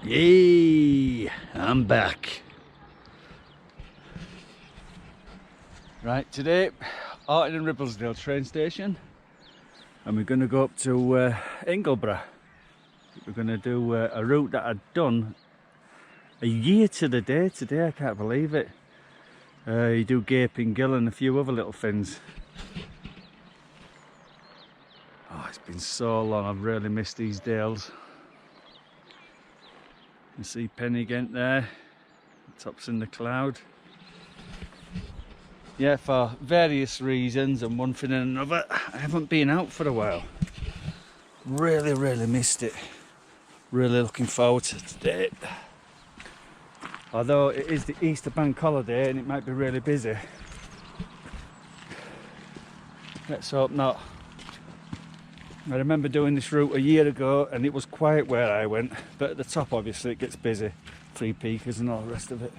Yay! I'm back. Right, today, Horton and Ribblesdale train station, and we're going to go up to Ingleborough. We're going to do a route that I'd done a year to the day today. I can't believe it. You do gaping gill and a few other little things. Oh, it's been so long. I've really missed these dales. You see Penny Gent there, tops in the cloud. Yeah, for various reasons and one thing and another, I haven't been out for a while. Really missed it. Really looking forward to today. Although it is the Easter bank holiday and it might be really busy. Let's hope not. I remember doing this route a year ago and it was quiet where I went, but at the top obviously it gets busy. Free peakers and all the rest of it.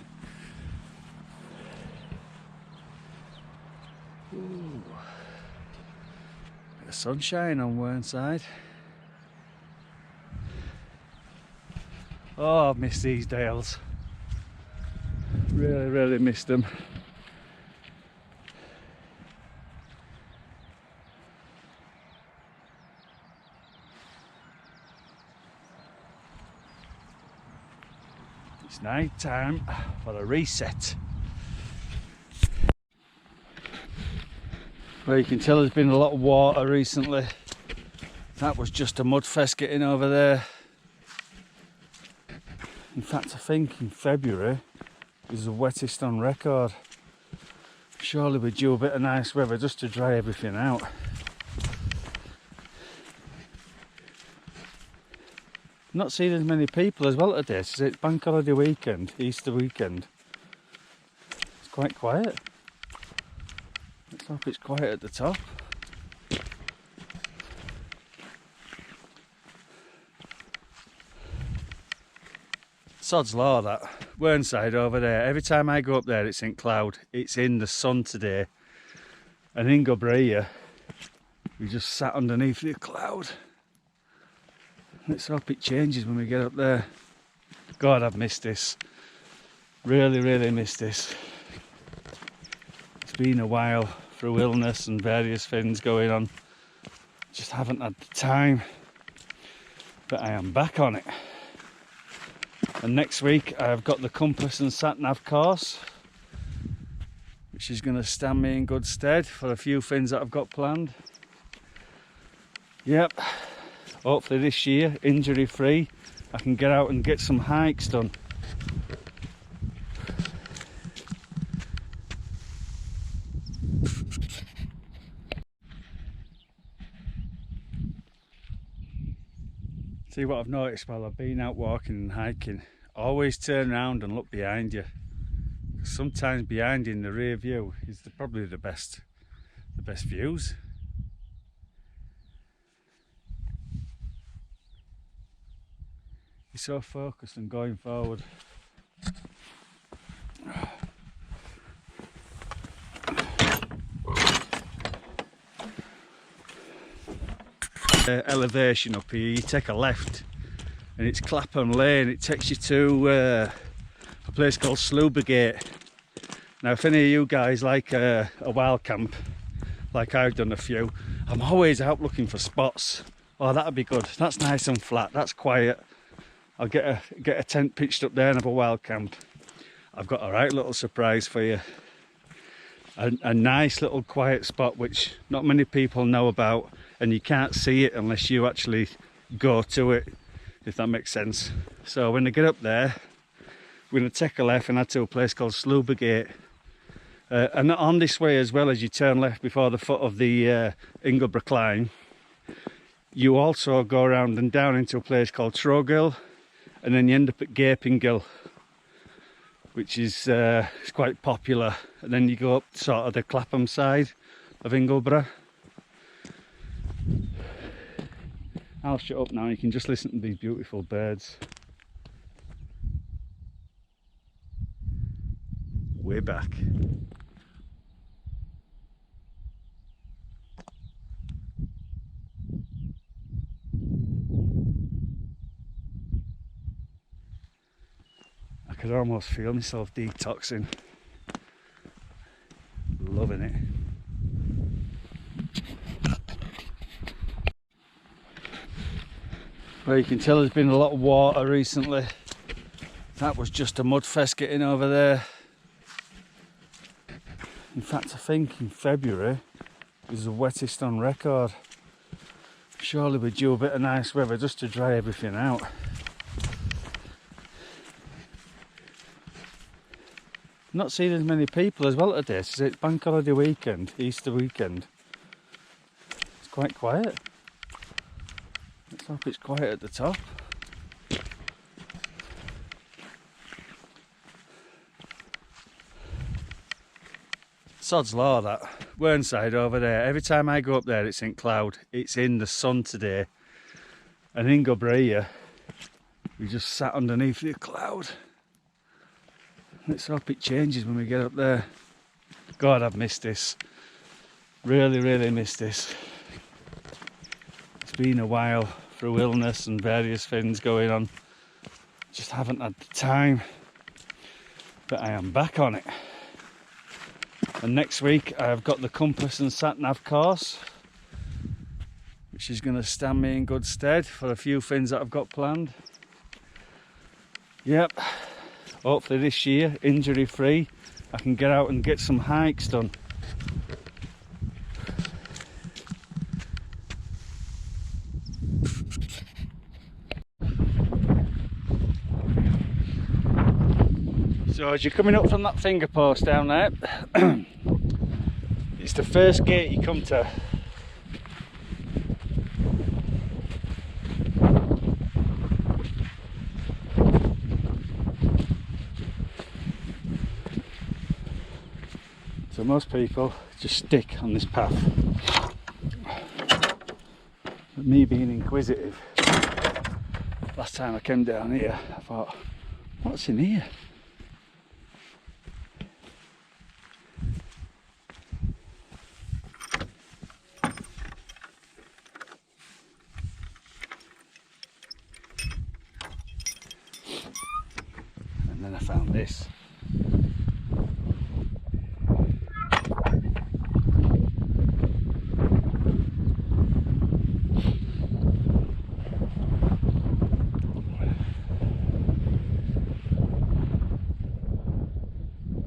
Ooh. Bit of sunshine on one side. Oh, I've missed these dales. Really missed them. It's night time for a reset. Well, you can tell there's been a lot of water recently. That was just a mud fest getting over there. In fact, I think in February it was the wettest on record. Surely we're due a bit of nice weather just to dry everything out. Not seeing as many people as well today. It's bank holiday weekend, Easter weekend. It's quite quiet. Let's hope it's quiet at the top. Sod's law, that. Whernside over there. Every time I go up there it's in cloud. It's in the sun today. And Ingleborough here, we just sat underneath the cloud. Let's hope it changes when we get up there. God, I've missed this. Really missed this. It's been a while through illness and various things going on. Just haven't had the time. But I am back on it. And next week I've got the compass and sat-nav course, which is going to stand me in good stead for a few things that I've got planned. Yep. Hopefully this year, injury free, I can get out and get some hikes done. See what I've noticed while I've been out walking and hiking, always turn around and look behind you. Sometimes behind you in the rear view is probably the best views. You're so focused on going forward. Elevation up here, you take a left and it's Clapham Lane. It takes you to a place called Sluber. Now if any of you guys like a wild camp, like I've done a few, I'm always out looking for spots. Oh, that'd be good. That's nice and flat, that's quiet. I'll get a tent pitched up there and have a wild camp. I've got a right little surprise for you. A nice little quiet spot which not many people know about, and you can't see it unless you actually go to it, if that makes sense. So when I get up there, we're going to take a left and head to a place called Sluber. And on this way, as well as you turn left before the foot of the Ingleborough climb, you also go around and down into a place called trow, and then you end up at Gaping Gill, which is it's quite popular. And then you go up sort of the Clapham side of Ingleborough. I'll shut up now, you can just listen to these beautiful birds. Way back. could almost feel myself detoxing. Loving it. Well, you can tell there's been a lot of water recently. That was just a mud fest getting over there. In fact, I think in February it was the wettest on record. Surely we're due a bit of nice weather just to dry everything out. Not seeing as many people as well today. It's bank holiday weekend, Easter weekend. It's quite quiet. Let's hope it's quiet at the top. Sod's law that. Whernside over there. Every time I go up there it's in cloud. It's in the sun today. And Ingleborough here, we just sat underneath the cloud. Let's hope it changes when we get up there. God, I've missed this. Really, really missed this. It's been a while through illness and various things going on. Just haven't had the time. But I am back on it. And next week I've got the compass and sat-nav course, which is going to stand me in good stead for a few things that I've got planned. Yep. Hopefully this year, injury free, I can get out and get some hikes done. So as you're coming up from that finger post down there, it's the first gate you come to. So most people just stick on this path. But me being inquisitive, last time I came down here, I thought, what's in here? And then I found this.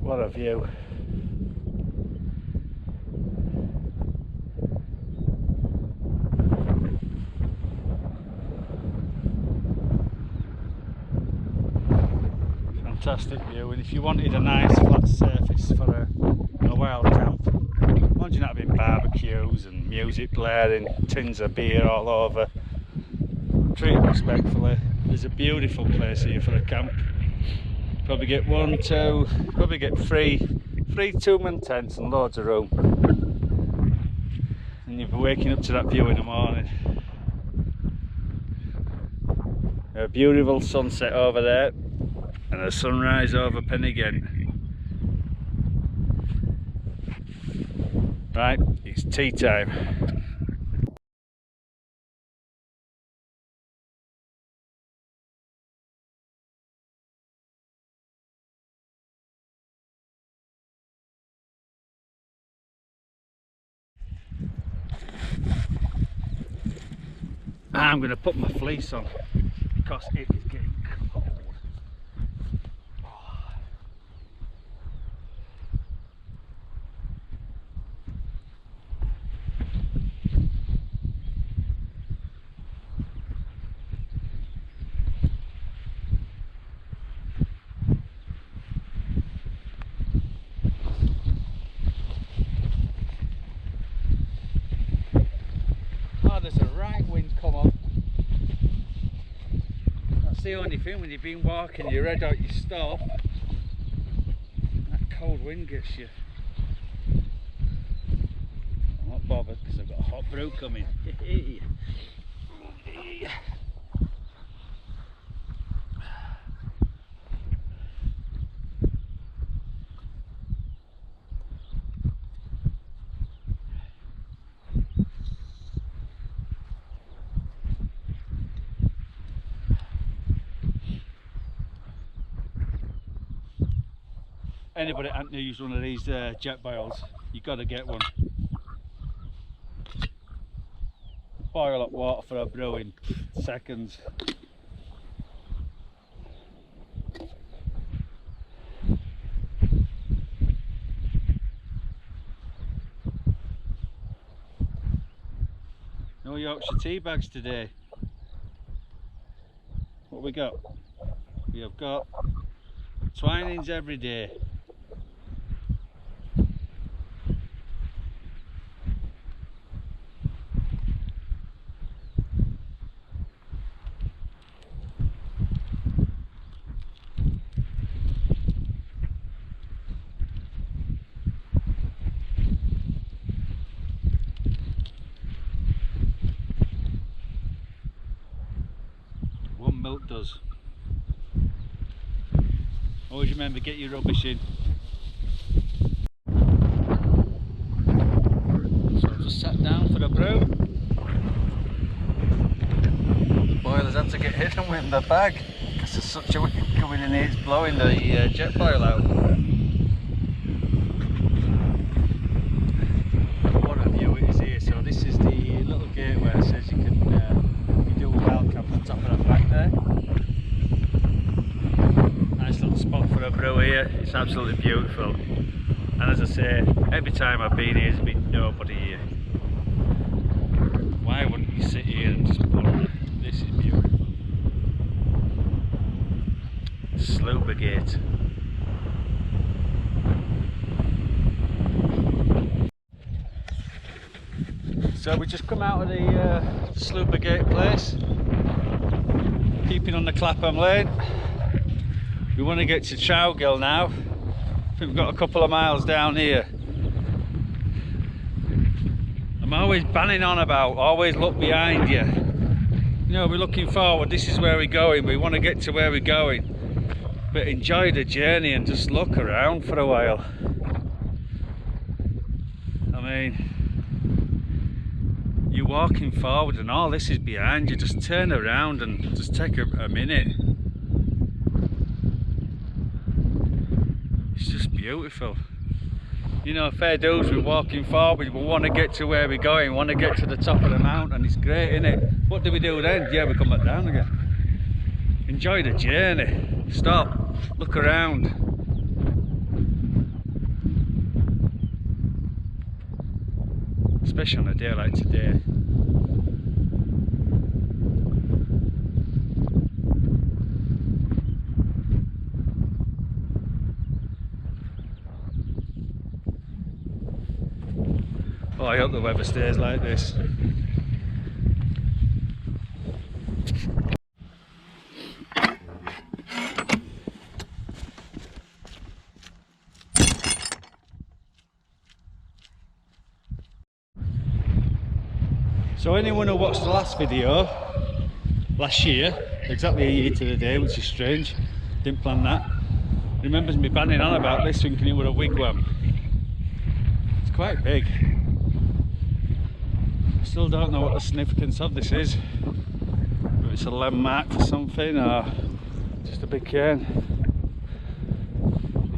What a view. Fantastic view, and if you wanted a nice flat surface for a wild camp, imagine having barbecues and music blaring, tins of beer all over. Treat it respectfully. There's a beautiful place here for a camp. Probably get probably get three 2-man tents and loads of room. And you'll be waking up to that view in the morning. A beautiful sunset over there and a sunrise over Penigent. Right, it's tea time. I'm going to put my fleece on because it is getting cold. Oh, there's a right wind come up. That's the only thing when you've been walking, you read out, you stop. That cold wind gets you. I'm not bothered because I've got a hot brew coming. Anybody that hasn't used one of these jet boils, you've got to get one. Boil up water for a brew in seconds. No Yorkshire tea bags today. What we got? We have got Twinings every day. One milk does. Always remember, get your rubbish in. So I've just sat down for a brew. The boiler's had to get hidden with the bag because there's such a wind coming in here, it's blowing the jet boil out. What a view it is here. So this is the little gate where it says you can you do a wild camp on top of that back there. Nice little spot for a brew here. It's absolutely beautiful. And as I say, every time I've been here, there's been nobody here. Why wouldn't you sit here and just ponder? This is beautiful. Sluber gate. So we just come out of the Sluber gate place, keeping on the Clapham Lane. We want to get to Trow Gill now. I think we've got a couple of miles down here. I'm always banning on about, always look behind you. You know, we're looking forward, this is where we're going, we want to get to where we're going. But enjoy the journey and just look around for a while. I mean, you're walking forward and all this is behind you, just turn around and just take a minute. It's just beautiful. You know, fair dues, we're walking forward, we want to get to where we're going, we want to get to the top of the mountain, it's great, isn't it? What do we do then? Yeah, we come back down again. Enjoy the journey, stop, look around. Especially on a day like today. Oh, I hope the weather stays like this. So anyone who watched the last video, last year, exactly a year to the day, which is strange, didn't plan that, remembers me banning on about this, thinking it was a wigwam. It's quite big. Still don't know what the significance of this is. If it's a landmark for something or just a big cairn.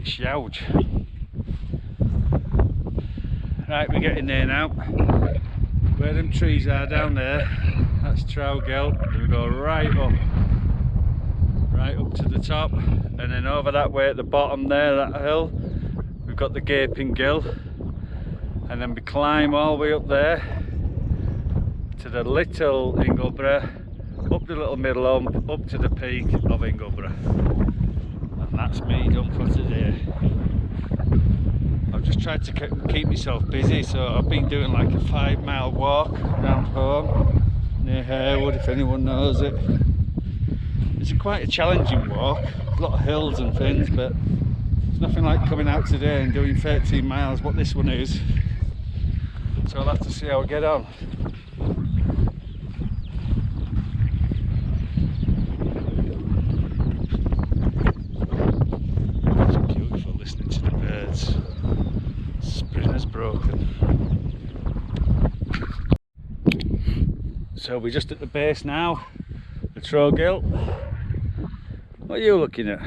It's huge. Right, we're getting there now. Where them trees are down there, that's Trow Gill. We go right up to the top, and then over that way at the bottom there, that hill, we've got the gaping gill, and then we climb all the way up there to the little Ingleborough, up the little middle hump, up to the peak of Ingleborough. And that's me done for today. I've just tried to keep myself busy, so I've been doing like a 5-mile walk around home near Harewood, if anyone knows it. It's quite a challenging walk, a lot of hills and things, but it's nothing like coming out today and doing 13 miles, what this one is. So I'll have to see how I get on. So we're just at the base now, the Trow Gill. What are you looking at?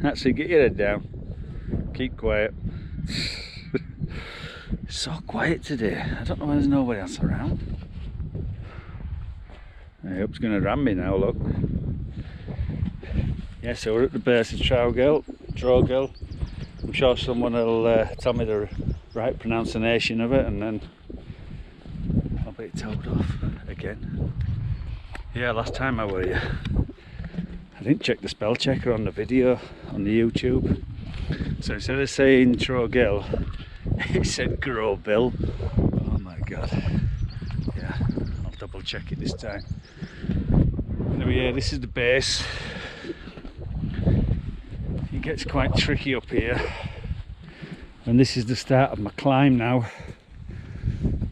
That's it, get your head down. keep quiet. It's so quiet today. I don't know why there's nobody else around. I hope it's going to ram me now, look. Yeah, so we're at the base of trow gill. I'm sure someone will tell me the right pronunciation of it, and then I'll be told off again. Yeah, last time I were here, I didn't check the spell checker on the video on the YouTube. So instead of saying trow gill, it said grow bill. Oh my god. Yeah, I'll double check it this time. Anyway, yeah, this is the base. It gets quite tricky up here, and this is the start of my climb now.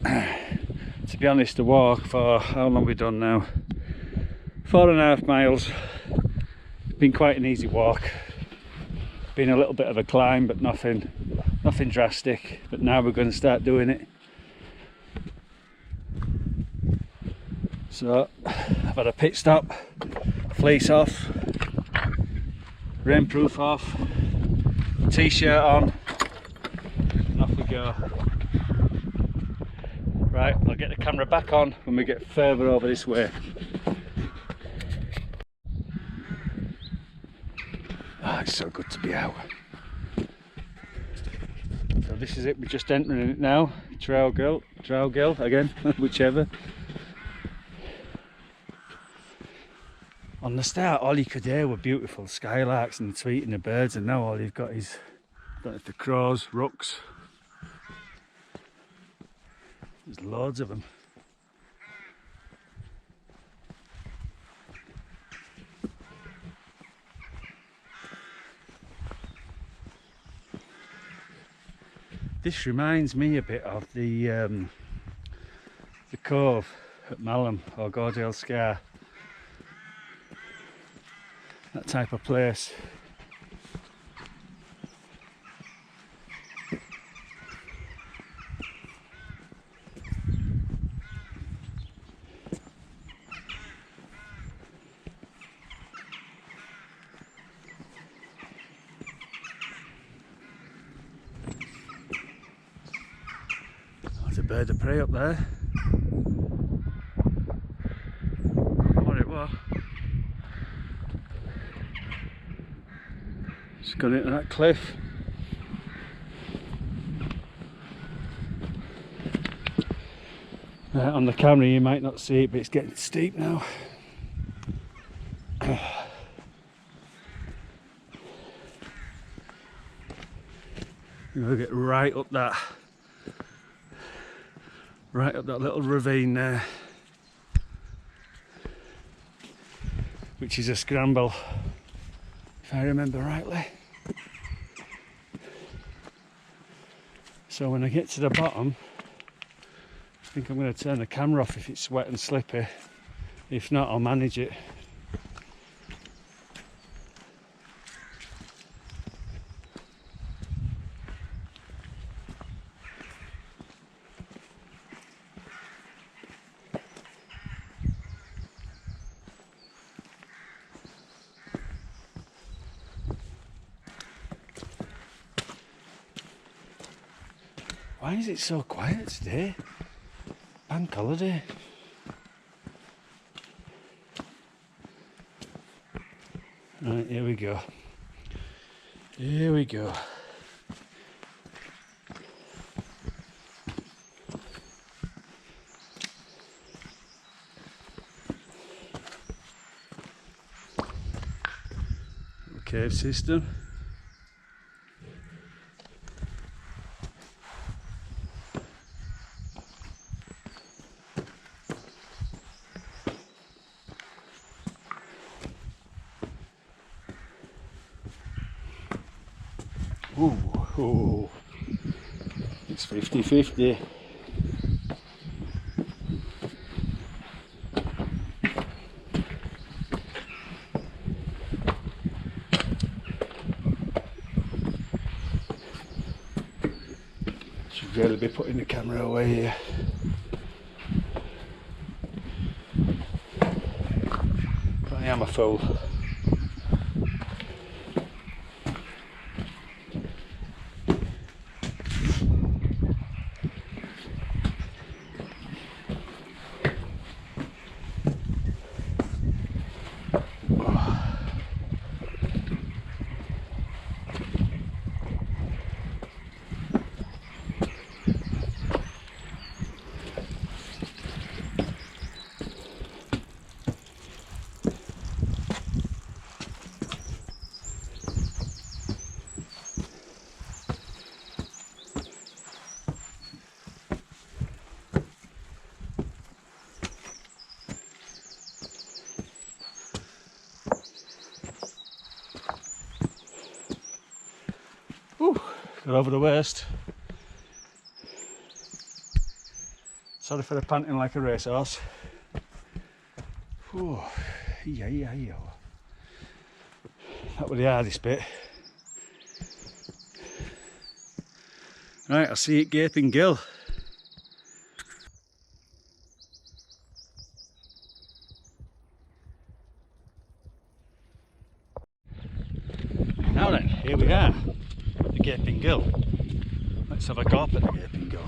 To be honest, the walk for how long have we done now? 4.5 miles. It's been quite an easy walk. Been a little bit of a climb, but nothing drastic. But now we're going to start doing it. So I've had a pit stop, fleece off, rainproof off, t-shirt on, and off we go. Right, I'll get the camera back on when we get further over this way. Ah, it's so good to be out. So this is it, we're just entering it now. Trow gill again, whichever. On the start, all you could hear were beautiful skylarks and tweeting the birds, and now all you've got is, I don't know if the crows, rooks. There's loads of them. This reminds me a bit of the cove at Malham or Gordale Scar. That type of place. There's a bird of prey up there. What it was. It's gone into that cliff. On the camera you might not see it, but it's getting steep now. We'll get right up that little ravine there, which is a scramble, if I remember rightly. So when I get to the bottom, I think I'm going to turn the camera off if it's wet and slippy. If not, I'll manage it. Why is it so quiet today? Bank holiday. Right, here we go. Here we go. Cave system. Ooh, it's 50-50. Should really be putting the camera away here. But I am a fool. Got over the worst. Sorry for the panting like a racehorse. Whew. That was the hardest bit. Right, I'll see you at Gaping Gill. Now then, here we are, at the Gaping Gill. Let's have a go up at the Gaping Gill.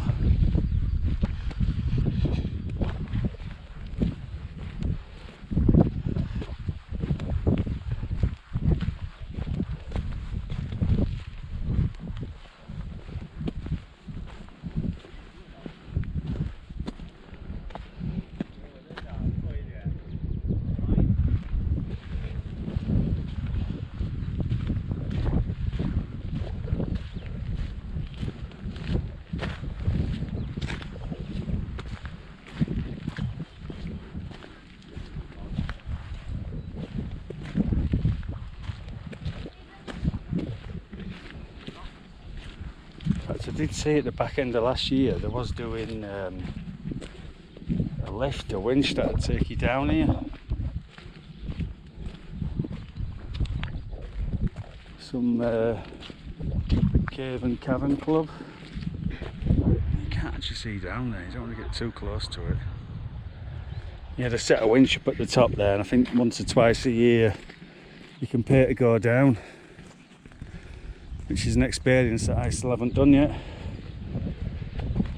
I did see at the back end of last year they was doing a lift, a winch that would take you down here. Some cave and cavern club. You can't actually see down there, you don't want to get too close to it. Yeah, they set a winch up at the top there, and I think once or twice a year you can pay to go down, which is an experience that I still haven't done yet.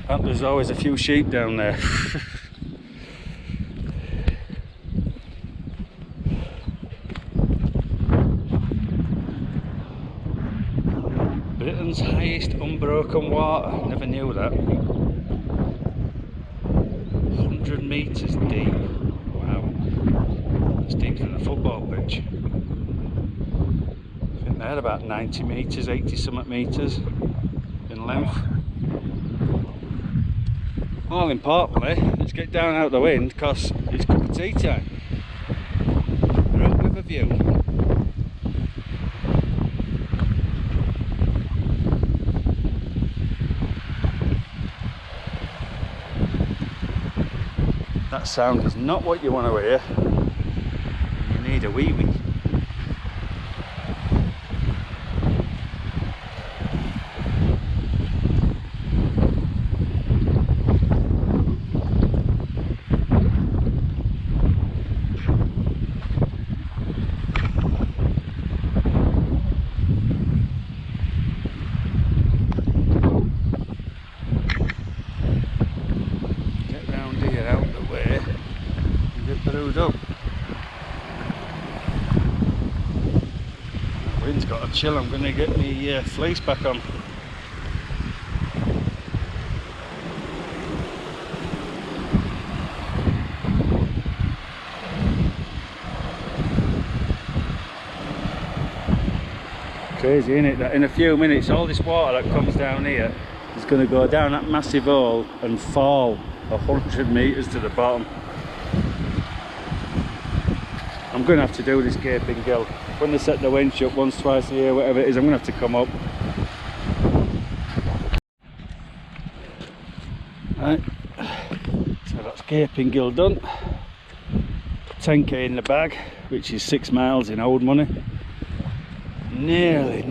And there's always a few sheep down there. Britain's highest unbroken water, never knew that. 100 metres deep, wow. It's deeper than a football pitch. They had about 90 metres, 80 something metres in length. All importantly, let's get down out the wind because it's cup of tea time. We're up with a view. That sound is not what you want to hear. You need a wee wee. Up. Wind's got a chill, I'm going to get my fleece back on. Crazy, isn't it, that in a few minutes all this water that comes down here is going to go down that massive hole and fall 100 metres to the bottom. I'm going to have to do this Gaping Gill. When they set the winch up once, twice a year, whatever it is, I'm going to have to come up. Right, so that's Gaping Gill done. 10k in the bag, which is 6 miles in old money. Nearly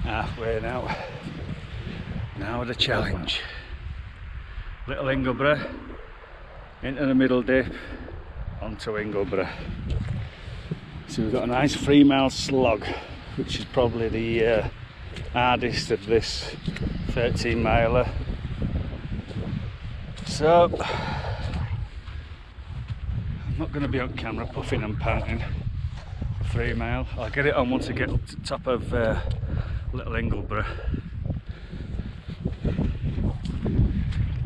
halfway now. Now the challenge. Little Ingleborough into the middle dip. Onto Ingleborough. So we've got a nice 3 mile slog, which is probably the hardest of this 13 miler. So I'm not going to be on camera puffing and panting for 3 mile. I'll get it on once I get up to the top of Little Ingleborough.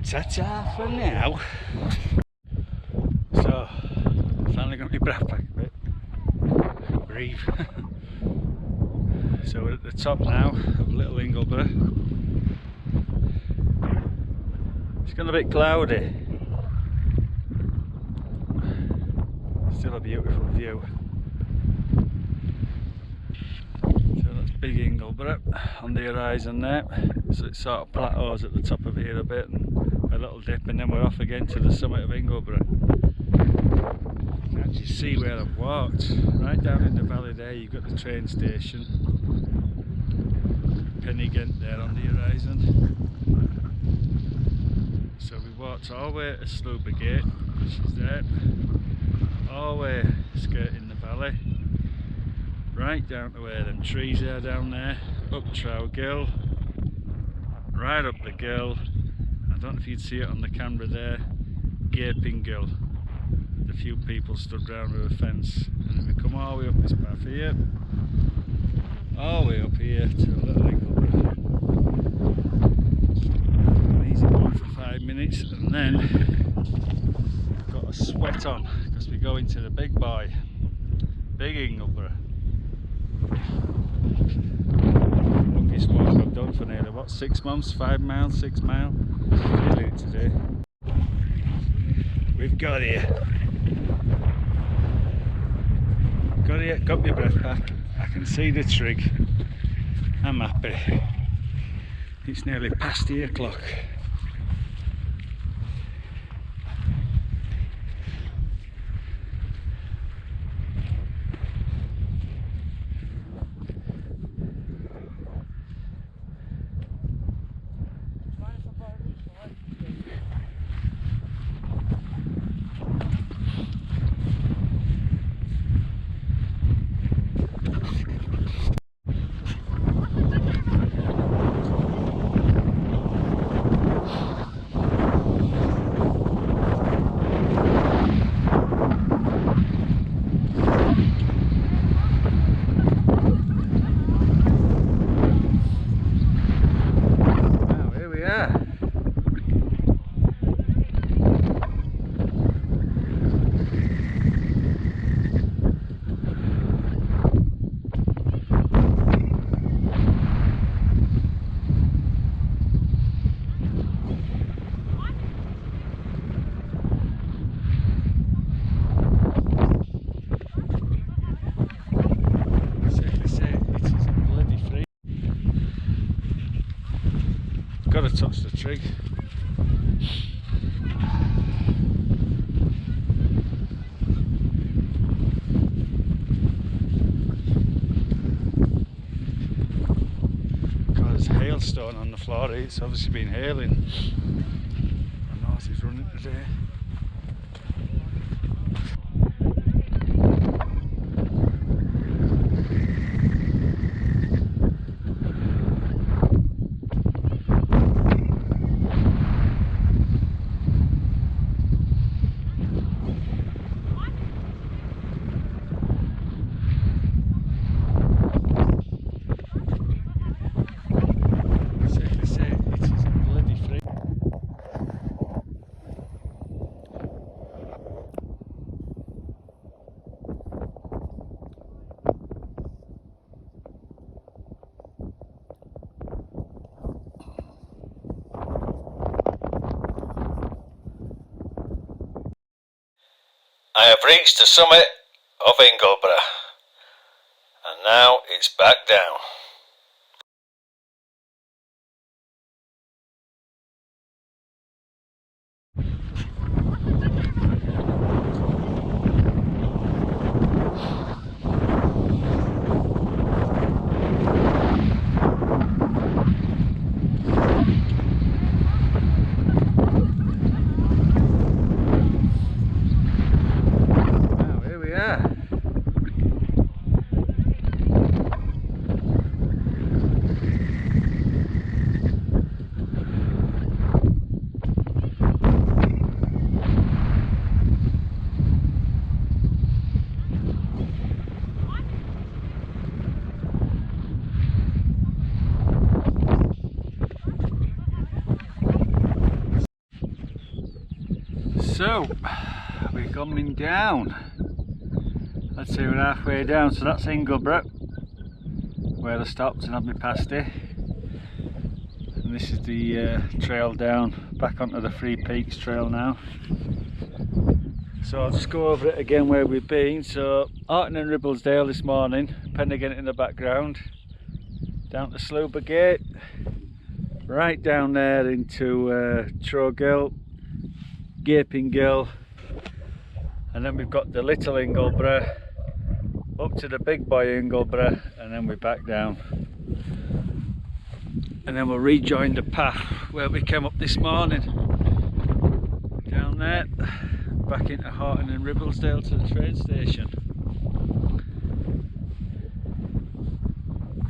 Ta-ta for now. So finally got my breath back a bit. Breathe. So we're at the top now of Little Ingleborough. It's gone a bit cloudy. Still a beautiful view. So that's Big Ingleborough on the horizon there, so it sort of plateaus at the top of here a bit and a little dip, and then we're off again to the summit of Ingleborough. You can actually see where I've walked. Right down in the valley there you've got the train station, Pennygent there on the horizon. So we walked all the way to Sluber Gate, which is there, all the way skirting the valley, right down to where them trees are down there, up Trow Gill, right up the gill. I don't know if you'd see it on the camera there, gaping gill. A few people stood round with a fence, and then we come all the way up this path here, all the way up here to Little Ingleborough. An easy walk for 5 minutes, and then we've got a sweat on because we go into the big boy, Big Ingleborough. Longest walk I've done for nearly, what, 6 months, 5 miles, 6 miles. Feeling it today. We've got here. Got my breath back. I can see the trig. I'm happy. It's nearly past 8 o'clock. Got to touch the trig. Got this hailstone on the floor. It's obviously been hailing. My nose is running today. I have reached the summit of Ingleborough, and now it's back down. So, we're coming down. Let's see, we're halfway down. So that's Ingleborough, where I stopped and had my pasty. And this is the trail down, back onto the Three Peaks trail now. So I'll just go over it again where we've been. So Horton and Ribblesdale this morning, Pennygent in the background. down to Sluber Gate, right down there into Trow Gill, Gaping Gill, and then we've got the little Ingleborough up to the big boy Ingleborough, and then we're back down, and then we'll rejoin the path where we came up this morning, down there, back into Horton and Ribblesdale to the train station.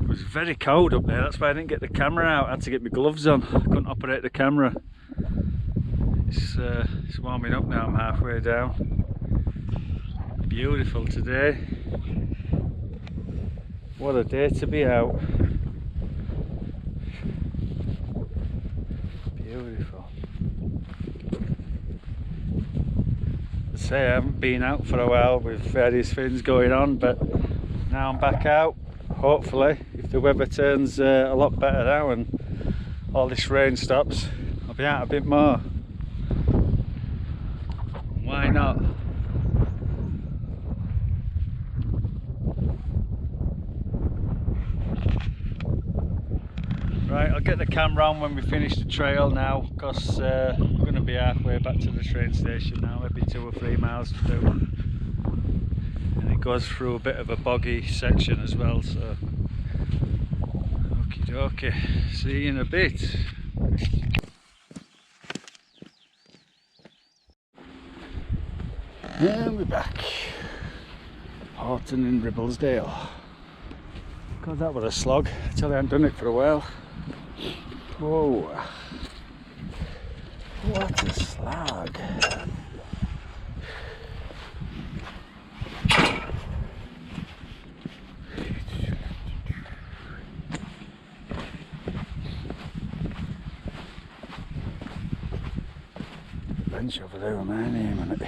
It was very cold up there, that's why I didn't get the camera out. I had to get my gloves on, I couldn't operate the camera. It's warming up now, I'm halfway down. Beautiful today. What a day to be out. Beautiful. I say I haven't been out for a while with various things going on, but now I'm back out. Hopefully, if the weather turns a lot better now and all this rain stops, I'll be out a bit more. Why not? Right, I'll get the camera on when we finish the trail now, because we're going to be halfway back to the train station now, maybe 2 or 3 miles to do. And it goes through a bit of a boggy section as well, so okie dokie, see you in a bit. And we're back. Horton and Ribblesdale. God, that was a slog. I tell you, I haven't done it for a while. Whoa. What a slog. Bench over there with my name on it.